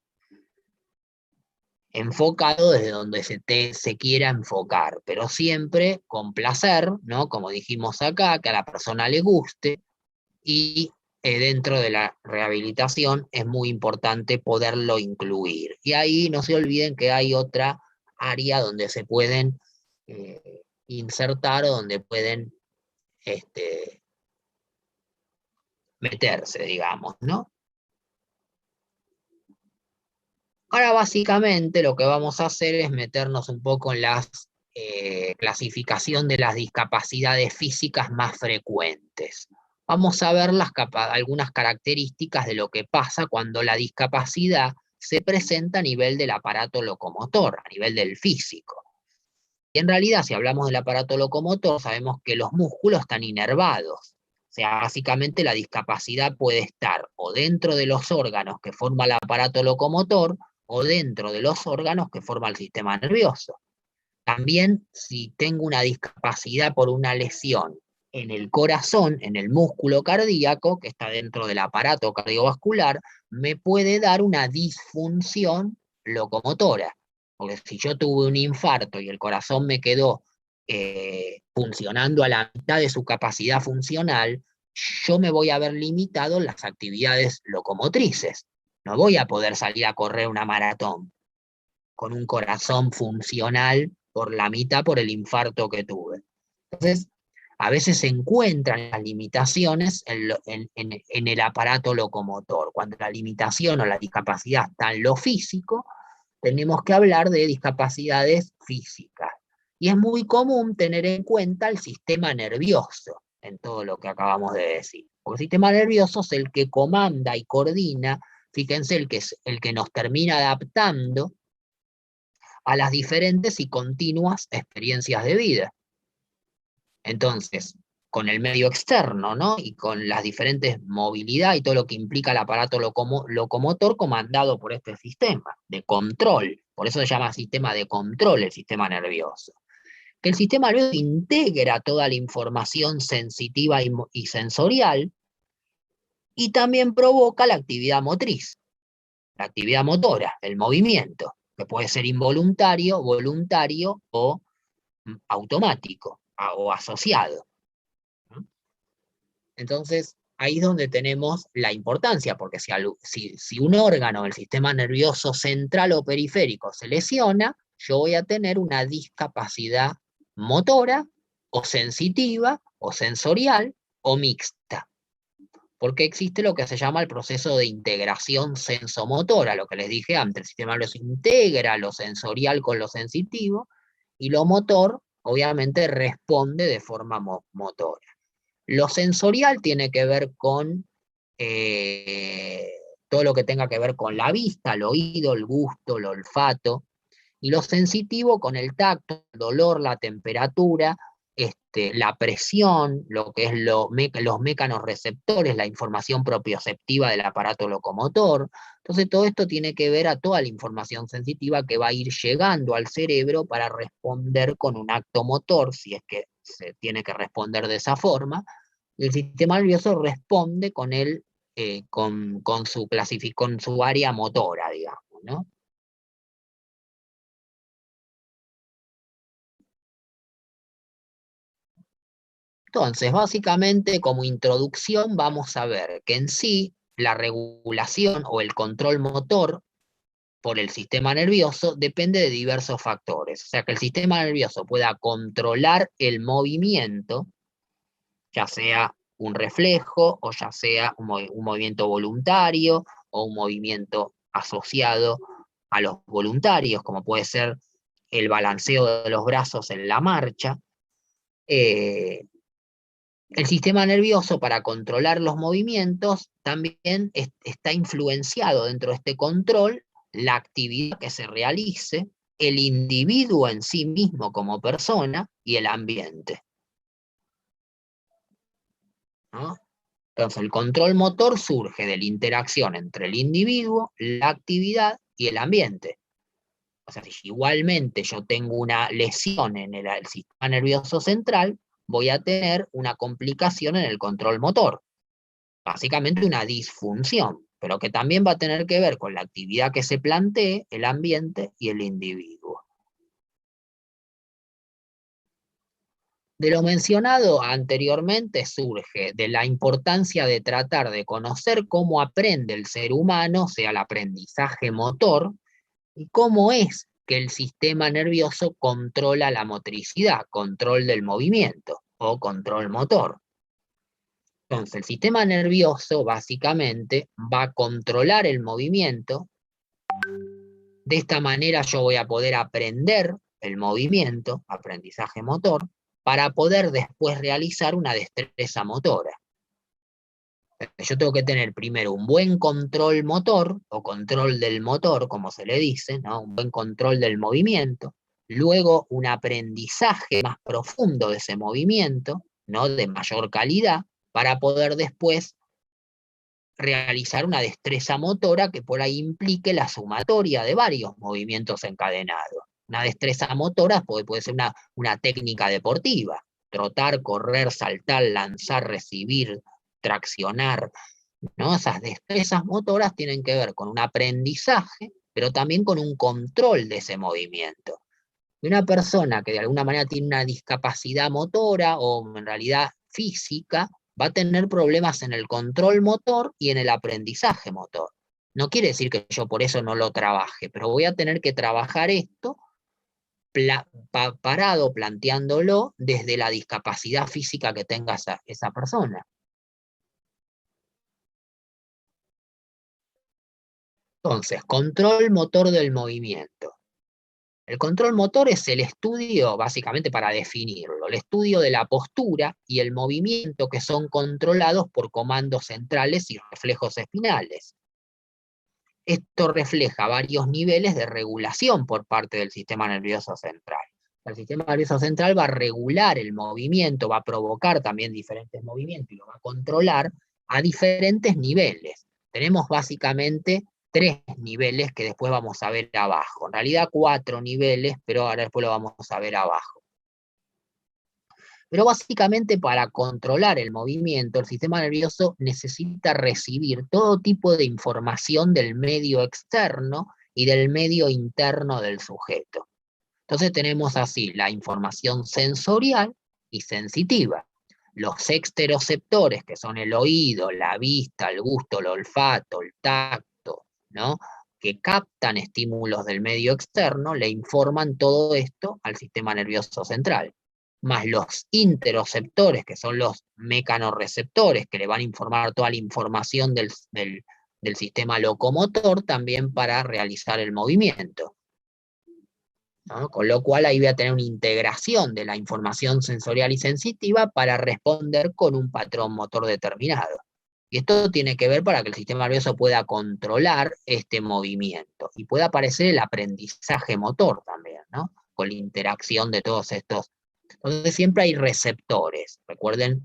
Enfocado desde donde se quiera enfocar, pero siempre con placer, ¿no? Como dijimos acá, que a la persona le guste, y dentro de la rehabilitación es muy importante poderlo incluir. Y ahí no se olviden que hay otra área donde se pueden insertar o donde pueden meterse, digamos, ¿no? Ahora básicamente lo que vamos a hacer es meternos un poco en la clasificación de las discapacidades físicas más frecuentes. Vamos a ver algunas características de lo que pasa cuando la discapacidad se presenta a nivel del aparato locomotor, a nivel del físico. Y en realidad, si hablamos del aparato locomotor, sabemos que los músculos están inervados. O sea, básicamente la discapacidad puede estar o dentro de los órganos que forma el aparato locomotor o dentro de los órganos que forma el sistema nervioso. También, si tengo una discapacidad por una lesión en el corazón, en el músculo cardíaco, que está dentro del aparato cardiovascular, me puede dar una disfunción locomotora. Porque si yo tuve un infarto y el corazón me quedó funcionando a la mitad de su capacidad funcional, yo me voy a ver limitado en las actividades locomotrices. No voy a poder salir a correr una maratón con un corazón funcional por la mitad por el infarto que tuve. Entonces, a veces se encuentran las limitaciones en el aparato locomotor. Cuando la limitación o la discapacidad está en lo físico, tenemos que hablar de discapacidades físicas. Y es muy común tener en cuenta el sistema nervioso en todo lo que acabamos de decir. Porque el sistema nervioso es el que comanda y coordina, fíjense, el que nos termina adaptando a las diferentes y continuas experiencias de vida. Entonces, con el medio externo, ¿no? Y con las diferentes movilidad y todo lo que implica el aparato locomotor comandado por este sistema de control. Por eso se llama sistema de control el sistema nervioso. Que el sistema nervioso integra toda la información sensitiva y sensorial y también provoca la actividad motriz, la actividad motora, el movimiento, que puede ser involuntario, voluntario o automático o asociado. Entonces, ahí es donde tenemos la importancia, porque si un órgano del sistema nervioso central o periférico se lesiona, yo voy a tener una discapacidad motora o sensitiva o sensorial o mixta. Porque existe lo que se llama el proceso de integración sensomotora, lo que les dije antes, el sistema nervioso integra lo sensorial con lo sensitivo y lo motor obviamente responde de forma motora. Lo sensorial tiene que ver con todo lo que tenga que ver con la vista, el oído, el gusto, el olfato, y lo sensitivo con el tacto, el dolor, la temperatura, la presión, lo que es los mécanos receptores, la información propioceptiva del aparato locomotor. Entonces todo esto tiene que ver a toda la información sensitiva que va a ir llegando al cerebro para responder con un acto motor, si es que se tiene que responder de esa forma. El sistema nervioso responde con su área motora, digamos, ¿no? Entonces, básicamente, como introducción, vamos a ver que en sí la regulación o el control motor por el sistema nervioso depende de diversos factores. O sea, que el sistema nervioso pueda controlar el movimiento, ya sea un reflejo o ya sea un movimiento voluntario o un movimiento asociado a los voluntarios, como puede ser el balanceo de los brazos en la marcha. El sistema nervioso, para controlar los movimientos, también está influenciado dentro de este control la actividad que se realice, el individuo en sí mismo como persona y el ambiente, ¿no? Entonces, el control motor surge de la interacción entre el individuo, la actividad y el ambiente. O sea, si igualmente yo tengo una lesión en el sistema nervioso central, voy a tener una complicación en el control motor. Básicamente una disfunción, pero que también va a tener que ver con la actividad que se plantee, el ambiente y el individuo. De lo mencionado anteriormente surge de la importancia de tratar de conocer cómo aprende el ser humano, o sea, el aprendizaje motor, y cómo es que el sistema nervioso controla la motricidad, control del movimiento o control motor. Entonces, el sistema nervioso básicamente va a controlar el movimiento. De esta manera yo voy a poder aprender el movimiento, aprendizaje motor, para poder después realizar una destreza motora. Yo tengo que tener primero un buen control motor, o control del motor, como se le dice, ¿no? Un buen control del movimiento, luego un aprendizaje más profundo de ese movimiento, ¿no? De mayor calidad, para poder después realizar una destreza motora que por ahí implique la sumatoria de varios movimientos encadenados. Una destreza motora puede ser una técnica deportiva, trotar, correr, saltar, lanzar, recibir, traccionar, ¿no? Esas destrezas motoras tienen que ver con un aprendizaje, pero también con un control de ese movimiento. Y una persona que de alguna manera tiene una discapacidad motora o en realidad física, va a tener problemas en el control motor y en el aprendizaje motor. No quiere decir que yo por eso no lo trabaje, pero voy a tener que trabajar esto parado, planteándolo desde la discapacidad física que tenga esa persona. Entonces, control motor del movimiento. El control motor es el estudio, básicamente para definirlo, el estudio de la postura y el movimiento que son controlados por comandos centrales y reflejos espinales. Esto refleja varios niveles de regulación por parte del sistema nervioso central. El sistema nervioso central va a regular el movimiento, va a provocar también diferentes movimientos y lo va a controlar a diferentes niveles. Tenemos básicamente 3 niveles que después vamos a ver abajo. En realidad 4 niveles, pero ahora después lo vamos a ver abajo. Pero básicamente para controlar el movimiento, el sistema nervioso necesita recibir todo tipo de información del medio externo y del medio interno del sujeto. Entonces tenemos así la información sensorial y sensitiva. Los exteroceptores, que son el oído, la vista, el gusto, el olfato, el tacto, ¿no? Que captan estímulos del medio externo, le informan todo esto al sistema nervioso central. Más los interoceptores, que son los mecanorreceptores, que le van a informar toda la información del sistema locomotor también para realizar el movimiento, ¿no? Con lo cual ahí voy a tener una integración de la información sensorial y sensitiva para responder con un patrón motor determinado. Y esto tiene que ver para que el sistema nervioso pueda controlar este movimiento y pueda aparecer el aprendizaje motor también, ¿no? Con la interacción de todos estos. Entonces siempre hay receptores, recuerden,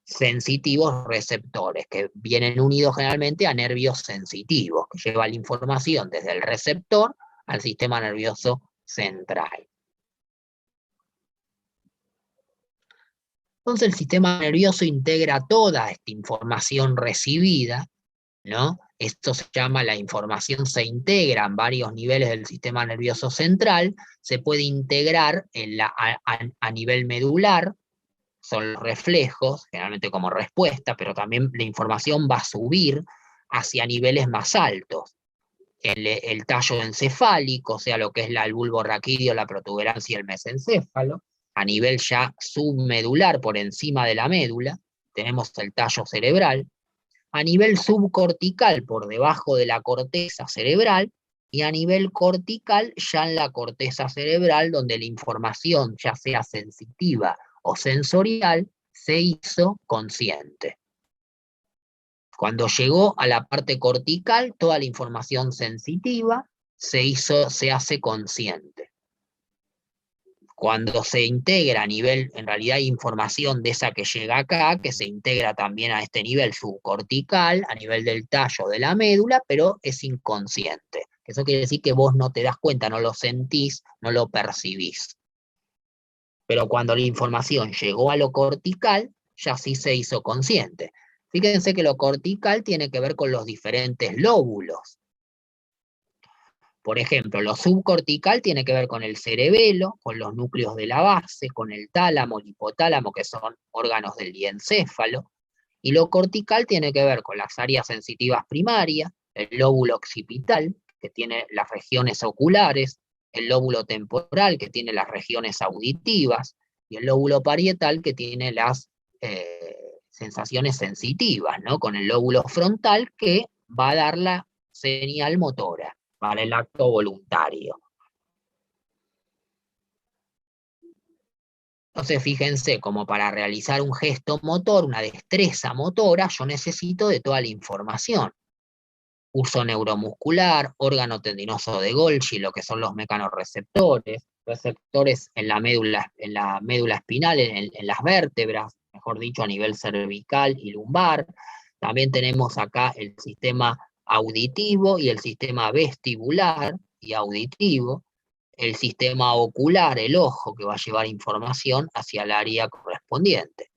sensitivos receptores, que vienen unidos generalmente a nervios sensitivos, que llevan la información desde el receptor al sistema nervioso central. Entonces el sistema nervioso integra toda esta información recibida, ¿no? Esto se llama, la información se integra en varios niveles del sistema nervioso central, se puede integrar a nivel medular, son los reflejos, generalmente como respuesta, pero también la información va a subir hacia niveles más altos. El tallo encefálico, o sea, lo que es el bulbo raquídeo, la protuberancia y el mesencéfalo, a nivel ya submedular, por encima de la médula, tenemos el tallo cerebral, a nivel subcortical, por debajo de la corteza cerebral, y a nivel cortical, ya en la corteza cerebral, donde la información, ya sea sensitiva o sensorial, se hizo consciente. Cuando llegó a la parte cortical, toda la información sensitiva se hace consciente. Cuando se integra a nivel, en realidad hay información de esa que llega acá, que se integra también a este nivel subcortical, a nivel del tallo de la médula, pero es inconsciente. Eso quiere decir que vos no te das cuenta, no lo sentís, no lo percibís. Pero cuando la información llegó a lo cortical, ya sí se hizo consciente. Fíjense que lo cortical tiene que ver con los diferentes lóbulos. Por ejemplo, lo subcortical tiene que ver con el cerebelo, con los núcleos de la base, con el tálamo, el hipotálamo, que son órganos del diencéfalo. Y lo cortical tiene que ver con las áreas sensitivas primarias, el lóbulo occipital, que tiene las regiones oculares, el lóbulo temporal, que tiene las regiones auditivas, y el lóbulo parietal, que tiene las sensaciones sensitivas, ¿no? Con el lóbulo frontal, que va a dar la señal motora para el acto voluntario. Entonces, fíjense, como para realizar un gesto motor, una destreza motora, yo necesito de toda la información. Uso neuromuscular, órgano tendinoso de Golgi, lo que son los mecanorreceptores, receptores en la médula espinal, en las vértebras, mejor dicho, a nivel cervical y lumbar. También tenemos acá el sistema auditivo y el sistema vestibular y auditivo, el sistema ocular, el ojo, que va a llevar información hacia el área correspondiente.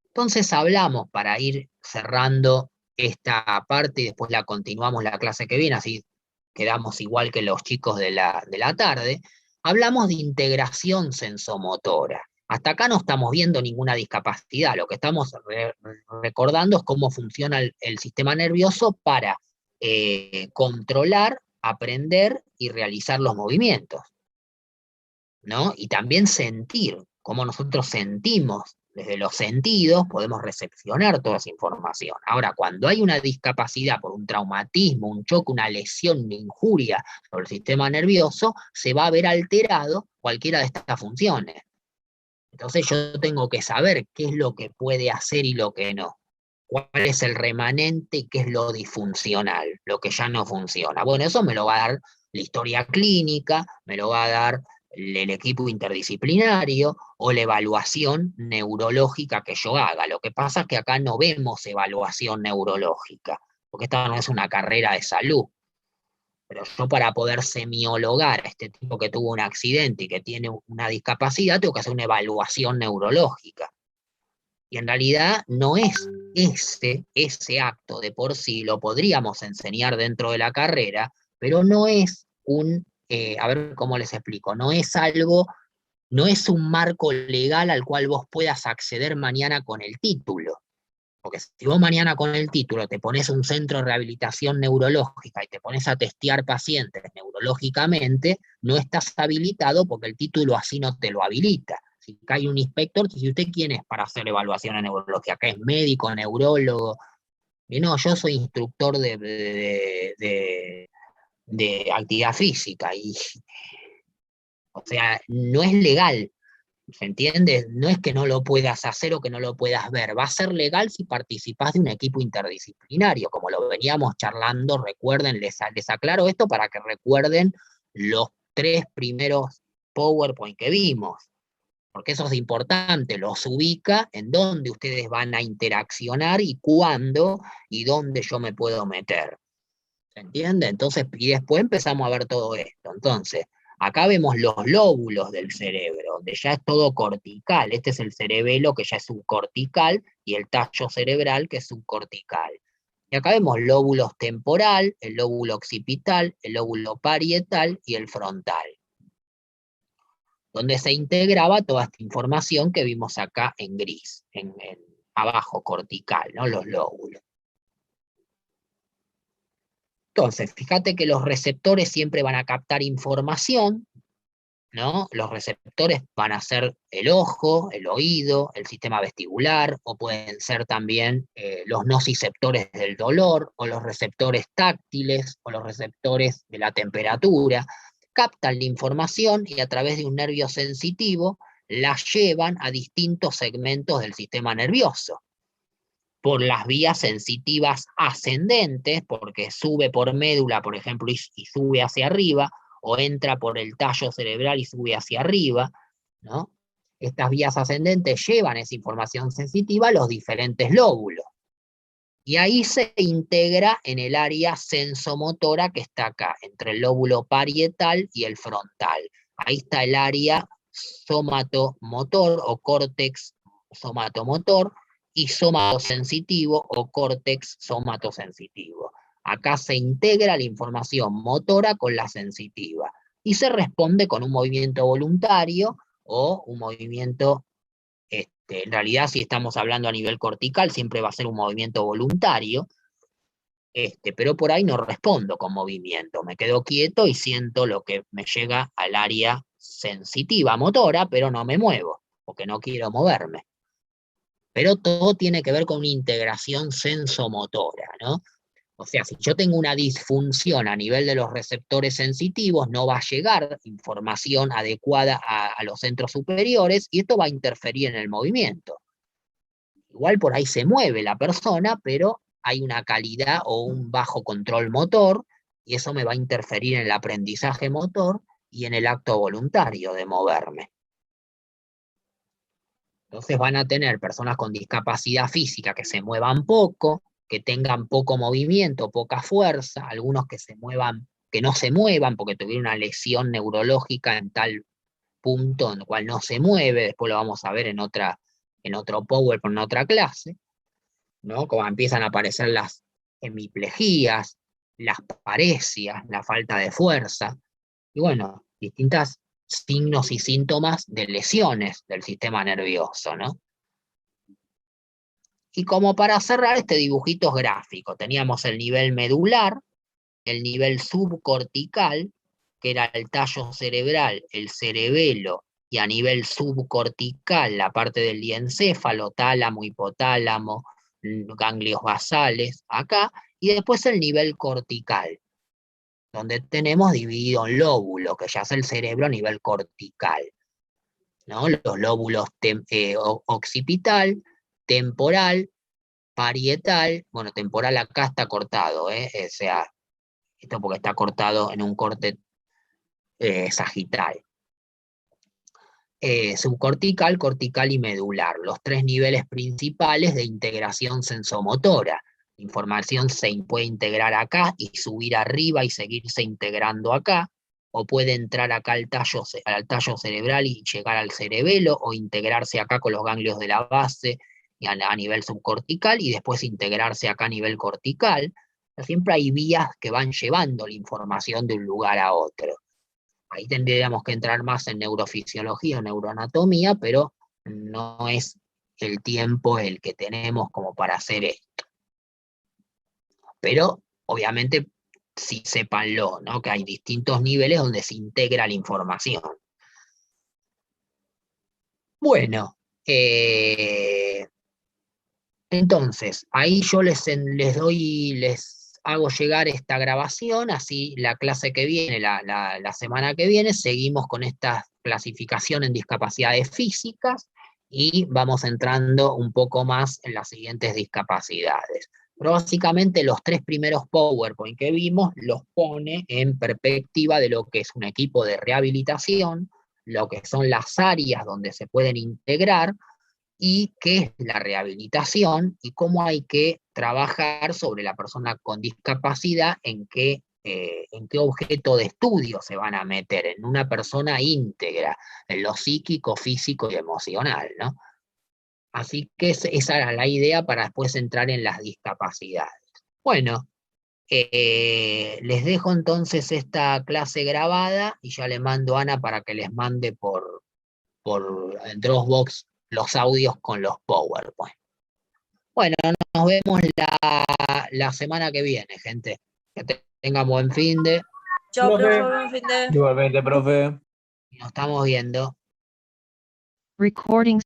Entonces hablamos, para ir cerrando esta parte y después la continuamos la clase que viene, así quedamos igual que los chicos de la tarde, hablamos de integración sensomotora. Hasta acá no estamos viendo ninguna discapacidad, lo que estamos recordando es cómo funciona el sistema nervioso para controlar, aprender y realizar los movimientos, ¿no? Y también sentir, cómo nosotros sentimos. Desde los sentidos podemos recepcionar toda esa información. Ahora, cuando hay una discapacidad por un traumatismo, un choque, una lesión, una injuria sobre el sistema nervioso, se va a ver alterado cualquiera de estas funciones. Entonces yo tengo que saber qué es lo que puede hacer y lo que no. ¿Cuál es el remanente y qué es lo disfuncional, lo que ya no funciona? Bueno, eso me lo va a dar la historia clínica, me lo va a dar el equipo interdisciplinario o la evaluación neurológica que yo haga. Lo que pasa es que acá no vemos evaluación neurológica, porque esta no es una carrera de salud. Pero yo, para poder semiologar a este tipo que tuvo un accidente y que tiene una discapacidad, tengo que hacer una evaluación neurológica. Y en realidad no es ese acto de por sí, lo podríamos enseñar dentro de la carrera, pero no es a ver cómo les explico, no es algo, no es un marco legal al cual vos puedas acceder mañana con el título. Porque si vos mañana con el título te pones un centro de rehabilitación neurológica y te pones a testear pacientes neurológicamente, no estás habilitado porque el título así no te lo habilita. Si cae un inspector, si usted quién es para hacer evaluación en neurología, que es médico, neurólogo, y no, yo soy instructor de actividad física, y o sea, no es legal. ¿Se entiende? No es que no lo puedas hacer o que no lo puedas ver, va a ser legal si participás de un equipo interdisciplinario, como lo veníamos charlando. Recuerden, les aclaro esto para que recuerden los 3 primeros PowerPoint que vimos, porque eso es importante, los ubica en dónde ustedes van a interaccionar y cuándo y dónde yo me puedo meter. ¿Se entiende? Entonces, y después empezamos a ver todo esto. Entonces, acá vemos los lóbulos del cerebro, donde ya es todo cortical. Este es el cerebelo, que ya es subcortical, y el tallo cerebral, que es subcortical. Y acá vemos lóbulos temporal, el lóbulo occipital, el lóbulo parietal y el frontal, donde se integraba toda esta información que vimos acá en gris, en abajo cortical, ¿no? Los lóbulos. Entonces, fíjate que los receptores siempre van a captar información, ¿no? Los receptores van a ser el ojo, el oído, el sistema vestibular, o pueden ser también los nociceptores del dolor, o los receptores táctiles, o los receptores de la temperatura. Captan la información y a través de un nervio sensitivo la llevan a distintos segmentos del sistema nervioso, por las vías sensitivas ascendentes, porque sube por médula, por ejemplo, y sube hacia arriba, o entra por el tallo cerebral y sube hacia arriba, ¿no? Estas vías ascendentes llevan esa información sensitiva a los diferentes lóbulos. Y ahí se integra en el área sensomotora que está acá, entre el lóbulo parietal y el frontal. Ahí está el área somatomotor o córtex somatomotor, y somatosensitivo o córtex somatosensitivo. Acá se integra la información motora con la sensitiva y se responde con un movimiento voluntario o un movimiento, en realidad, si estamos hablando a nivel cortical, siempre va a ser un movimiento voluntario, pero por ahí no respondo con movimiento, me quedo quieto y siento lo que me llega al área sensitiva motora, pero no me muevo, porque no quiero moverme. Pero todo tiene que ver con una integración sensomotora, ¿no? O sea, si yo tengo una disfunción a nivel de los receptores sensitivos, no va a llegar información adecuada a los centros superiores y esto va a interferir en el movimiento. Igual por ahí se mueve la persona, pero hay una calidad o un bajo control motor y eso me va a interferir en el aprendizaje motor y en el acto voluntario de moverme. Entonces van a tener personas con discapacidad física que se muevan poco, que tengan poco movimiento, poca fuerza, algunos que se muevan, que no se muevan porque tuvieron una lesión neurológica en tal punto en el cual no se mueve, después lo vamos a ver en otro PowerPoint, en otra clase, ¿no? Como empiezan a aparecer las hemiplejías, las paresias, la falta de fuerza, y bueno, distintos signos y síntomas de lesiones del sistema nervioso, ¿no? Y como para cerrar este dibujito gráfico, teníamos el nivel medular, el nivel subcortical, que era el tallo cerebral, el cerebelo, y a nivel subcortical, la parte del diencéfalo, tálamo, hipotálamo, ganglios basales, acá, y después el nivel cortical, donde tenemos dividido en lóbulos, que ya es el cerebro a nivel cortical, ¿no? Los lóbulos occipital, temporal, parietal, bueno, temporal acá está cortado, o sea, esto porque está cortado en un corte sagital. Subcortical, cortical y medular, los tres niveles principales de integración sensomotora. La información se puede integrar acá y subir arriba y seguirse integrando acá, o puede entrar acá al tallo cerebral y llegar al cerebelo, o integrarse acá con los ganglios de la base y a nivel subcortical, y después integrarse acá a nivel cortical. Siempre hay vías que van llevando la información de un lugar a otro. Ahí tendríamos que entrar más en neurofisiología o neuroanatomía, pero no es el tiempo el que tenemos como para hacer esto. Pero, obviamente, sí sépanlo, ¿no? Que hay distintos niveles donde se integra la información. Bueno, entonces, ahí yo les hago llegar esta grabación, así la clase que viene, la semana que viene, seguimos con esta clasificación en discapacidades físicas y vamos entrando un poco más en las siguientes discapacidades. Pero básicamente los tres primeros PowerPoint que vimos los pone en perspectiva de lo que es un equipo de rehabilitación, lo que son las áreas donde se pueden integrar, y qué es la rehabilitación y cómo hay que trabajar sobre la persona con discapacidad, en qué objeto de estudio se van a meter, en una persona íntegra, en lo psíquico, físico y emocional, ¿no? Así que esa era la idea para después entrar en las discapacidades. Bueno, les dejo entonces esta clase grabada y ya le mando a Ana para que les mande por Dropbox los audios con los PowerPoint. Bueno, nos vemos la semana que viene, gente. Que tengan buen fin de. Chao, Profe. profe, buen fin de. Igualmente, profe. Nos estamos viendo. Recording